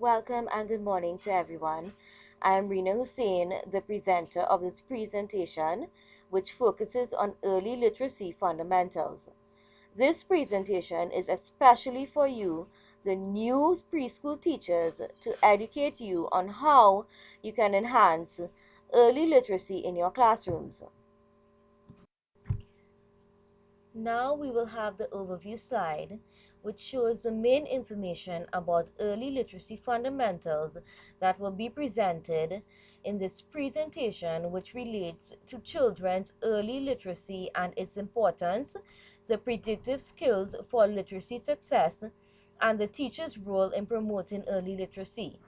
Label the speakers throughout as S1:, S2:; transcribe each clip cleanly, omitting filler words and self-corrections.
S1: Welcome and good morning to everyone. I am Reena Hosein, the presenter of this presentation, which focuses on early literacy fundamentals. This presentation is especially for you, the new preschool teachers, to educate you on how you can enhance early literacy in your classrooms. Now we will have the overview slide, which shows the main information about early literacy fundamentals that will be presented in this presentation, which relates to children's early literacy and its importance, the predictive skills for literacy success, and the teacher's role in promoting early literacy.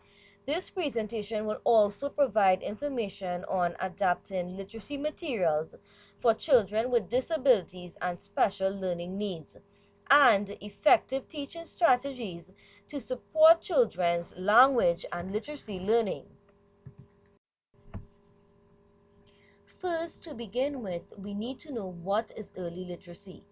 S1: This presentation will also provide information on adapting literacy materials for children with disabilities and special learning needs, and effective teaching strategies to support children's language and literacy learning. First, to begin with, we need to know what is early literacy.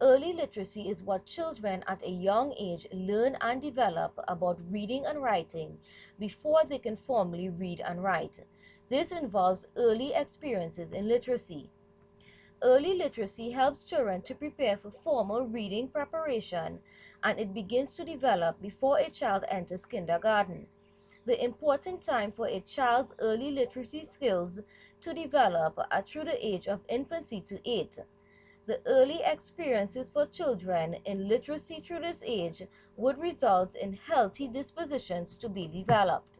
S1: Early literacy is what children at a young age learn and develop about reading and writing before they can formally read and write. This involves early experiences in literacy. Early literacy helps children to prepare for formal reading preparation, and it begins to develop before a child enters kindergarten. The important time for a child's early literacy skills to develop are through the age of infancy to 8. The early experiences for children in literacy through this age would result in healthy dispositions to be developed.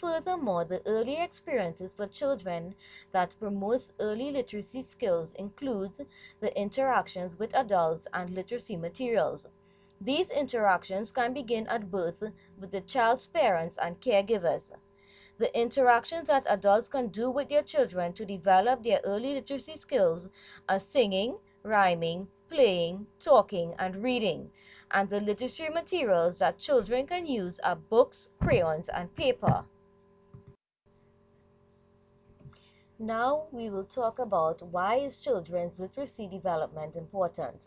S1: Furthermore, the early experiences for children that promotes early literacy skills includes the interactions with adults and literacy materials. These interactions can begin at birth with the child's parents and caregivers. The interactions that adults can do with their children to develop their early literacy skills are singing, rhyming, playing, talking, and reading. And the literacy materials that children can use are books, crayons, and paper. Now we will talk about why is children's literacy development important.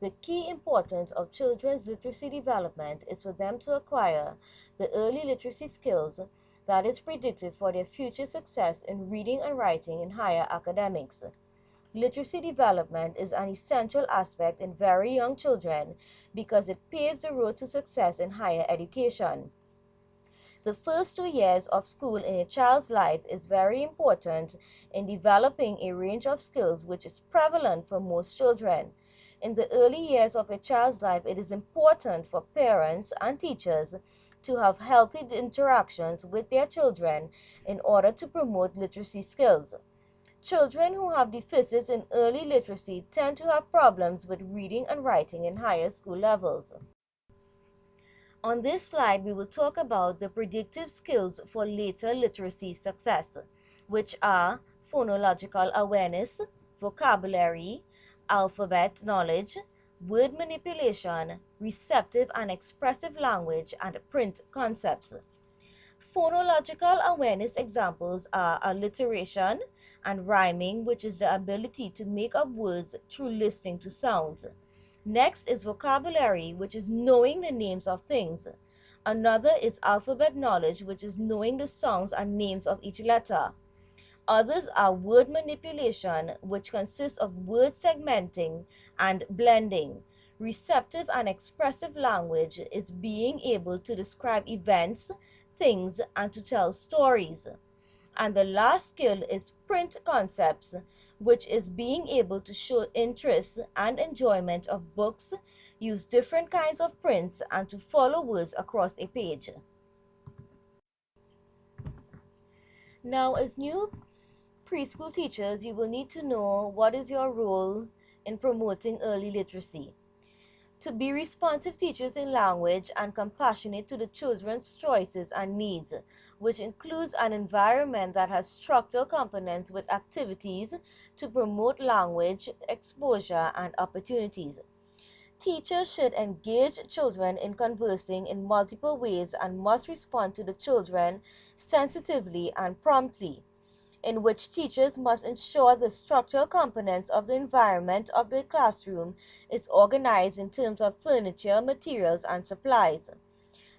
S1: The key importance of children's literacy development is for them to acquire the early literacy skills that is predictive for their future success in reading and writing in higher academics. Literacy development is an essential aspect in very young children because it paves the road to success in higher education. The first 2 years of school in a child's life is very important in developing a range of skills which is prevalent for most children. In the early years of a child's life, it is important for parents and teachers to have healthy interactions with their children in order to promote literacy skills. Children who have deficits in early literacy tend to have problems with reading and writing in higher school levels. On this slide, we will talk about the predictive skills for later literacy success, which are phonological awareness, vocabulary, alphabet knowledge, word manipulation, receptive and expressive language, and print concepts. Phonological awareness examples are alliteration and rhyming, which is the ability to make up words through listening to sounds. Next is vocabulary, which is knowing the names of things. Another is alphabet knowledge, which is knowing the sounds and names of each letter. Others are word manipulation, which consists of word segmenting and blending. Receptive and expressive language is being able to describe events, things, and to tell stories. And the last skill is print concepts, which is being able to show interest and enjoyment of books, use different kinds of prints, and to follow words across a page. Now, as new preschool teachers, you will need to know what is your role in promoting early literacy. To be responsive teachers in language and compassionate to the children's choices and needs, which includes an environment that has structural components with activities to promote language exposure and opportunities. Teachers should engage children in conversing in multiple ways and must respond to the children sensitively and promptly. in which teachers must ensure the structural components of the environment of the classroom is organized in terms of furniture, materials, and supplies.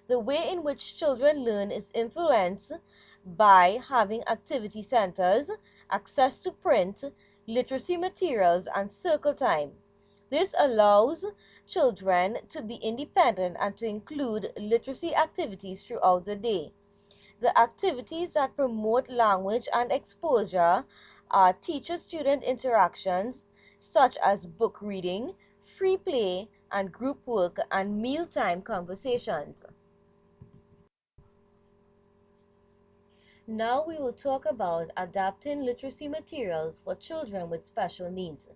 S1: The way in which children learn is influenced by having activity centers, access to print, literacy materials, and circle time. This allows children to be independent and to include literacy activities throughout the day. The activities that promote language and exposure are teacher student interactions, such as book reading, free play, and group work and mealtime conversations. Now we will talk about adapting literacy materials for children with special needs.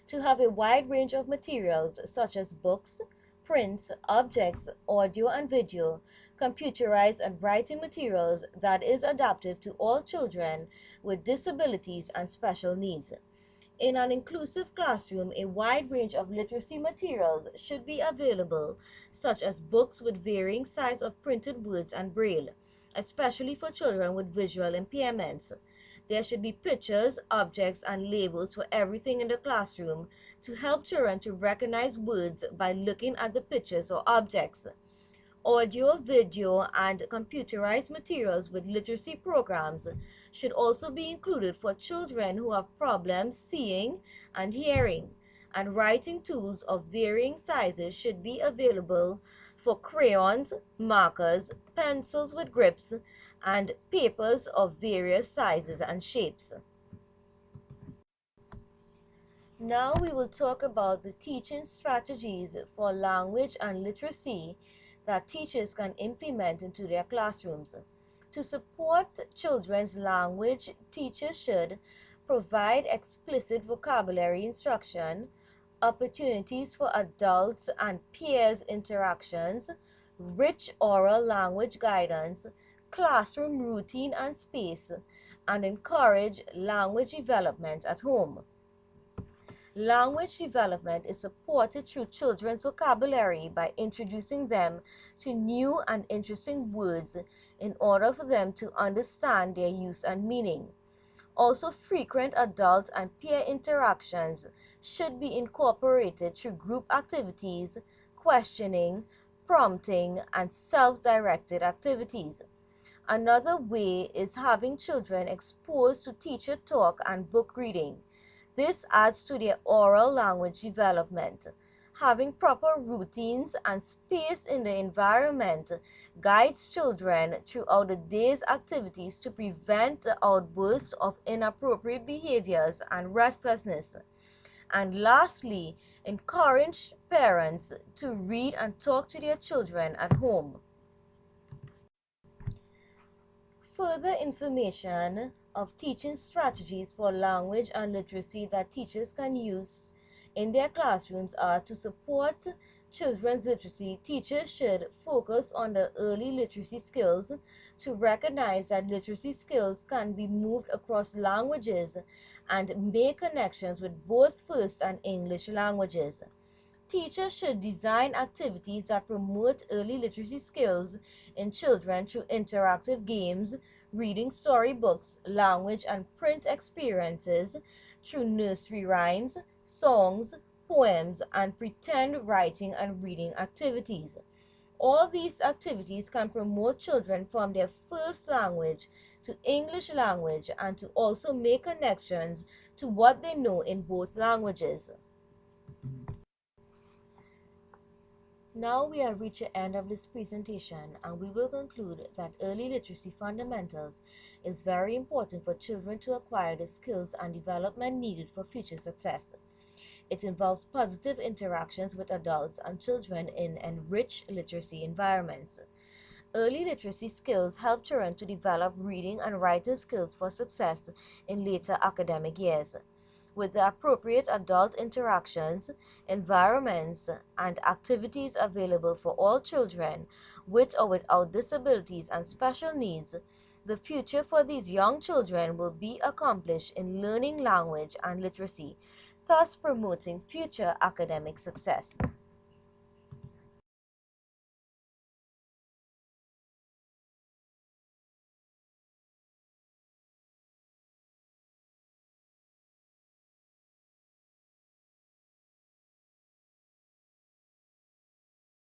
S1: To have a wide range of materials such as books, prints, objects, audio and video, computerized and writing materials that is adaptive to all children with disabilities and special needs. In an inclusive classroom, a wide range of literacy materials should be available, such as books with varying size of printed words and braille, especially for children with visual impairments. There should be pictures, objects, and labels for everything in the classroom to help children to recognize words by looking at the pictures or objects. Audio, video, and computerized materials with literacy programs should also be included for children who have problems seeing and hearing, and writing tools of varying sizes should be available for crayons, markers, pencils with grips, and papers of various sizes and shapes. Now we will talk about the teaching strategies for language and literacy that teachers can implement into their classrooms. To support children's language, teachers should provide explicit vocabulary instruction, opportunities for adults and peers interactions, rich oral language guidance, classroom routine and space, and encourage language development at home. Language development is supported through children's vocabulary by introducing them to new and interesting words in order for them to understand their use and meaning. Also, frequent adult and peer interactions should be incorporated through group activities, questioning, prompting, and self-directed activities. Another way is having children exposed to teacher talk and book reading. This adds to their oral language development. Having proper routines and space in the environment guides children throughout the day's activities to prevent the outburst of inappropriate behaviors and restlessness. And lastly, encourage parents to read and talk to their children at home. Further information of teaching strategies for language and literacy that teachers can use in their classrooms are to support children's literacy. Teachers should focus on the early literacy skills to recognize that literacy skills can be moved across languages and make connections with both first and English languages. Teachers should design activities that promote early literacy skills in children through interactive games, reading storybooks, language and print experiences, through nursery rhymes, songs, poems, and pretend writing and reading activities. All these activities can promote children from their first language to English language and to also make connections to what they know in both languages. Now we have reached the end of this presentation, and we will conclude that early literacy fundamentals is very important for children to acquire the skills and development needed for future success. It involves positive interactions with adults and children in enriched literacy environments. Early literacy skills help children to develop reading and writing skills for success in later academic years. With the appropriate adult interactions, environments, and activities available for all children with or without disabilities and special needs, the future for these young children will be accomplished in learning language and literacy, thus promoting future academic success.